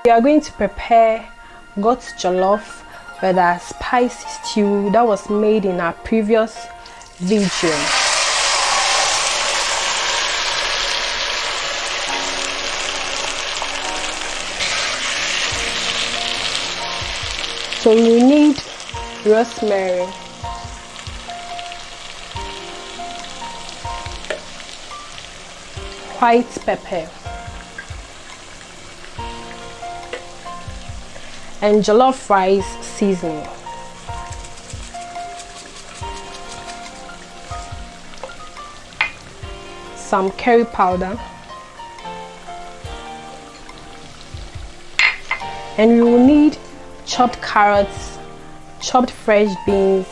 We are going to prepare goat jollof with our spicy stew that was made in our previous video. So we need rosemary, white pepper, and jollof rice seasoning. Some curry powder, and we will need chopped carrots, chopped fresh beans,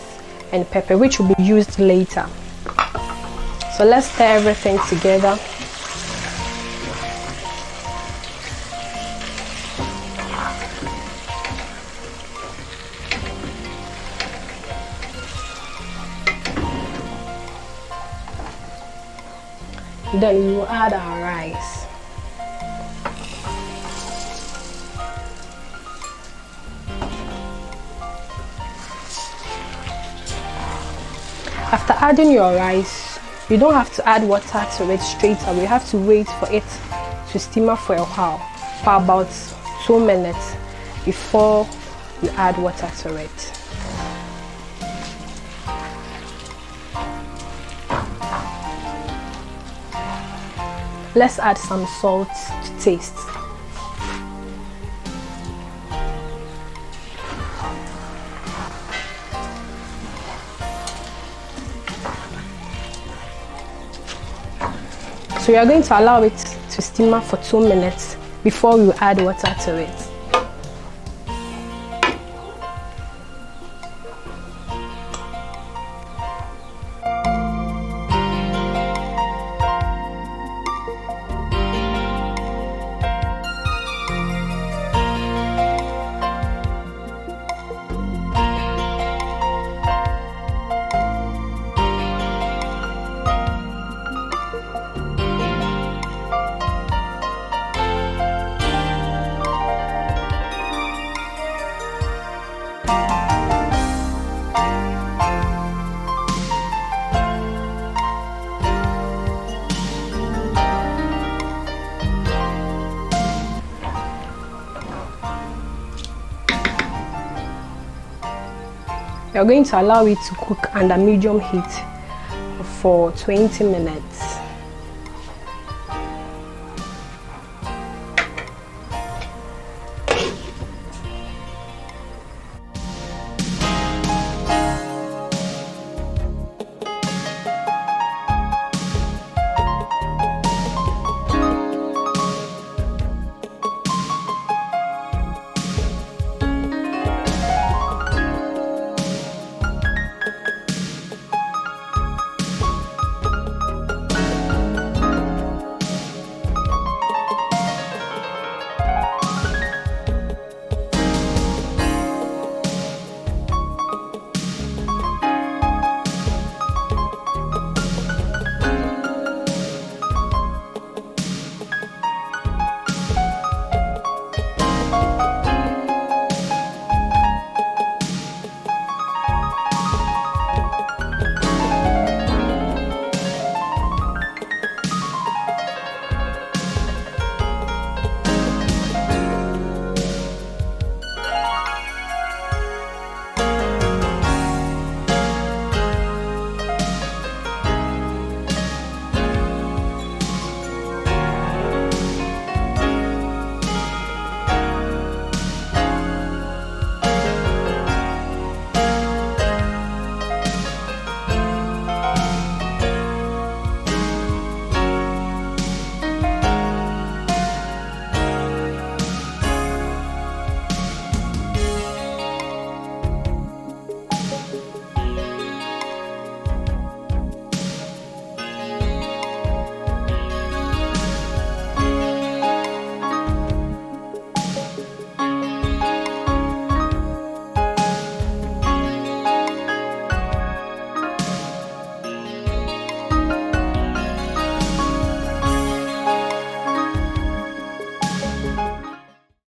and pepper, which will be used later. So let's stir everything together. Then we will add our rice. After adding your rice, you don't have to add water to it straight away. You have to wait for it to simmer for a while, for about 2 minutes before you add water to it. Let's add some salt to taste. So we are going to allow it to simmer for 2 minutes before we add water to it. We are going to allow it to cook under medium heat for 20 minutes.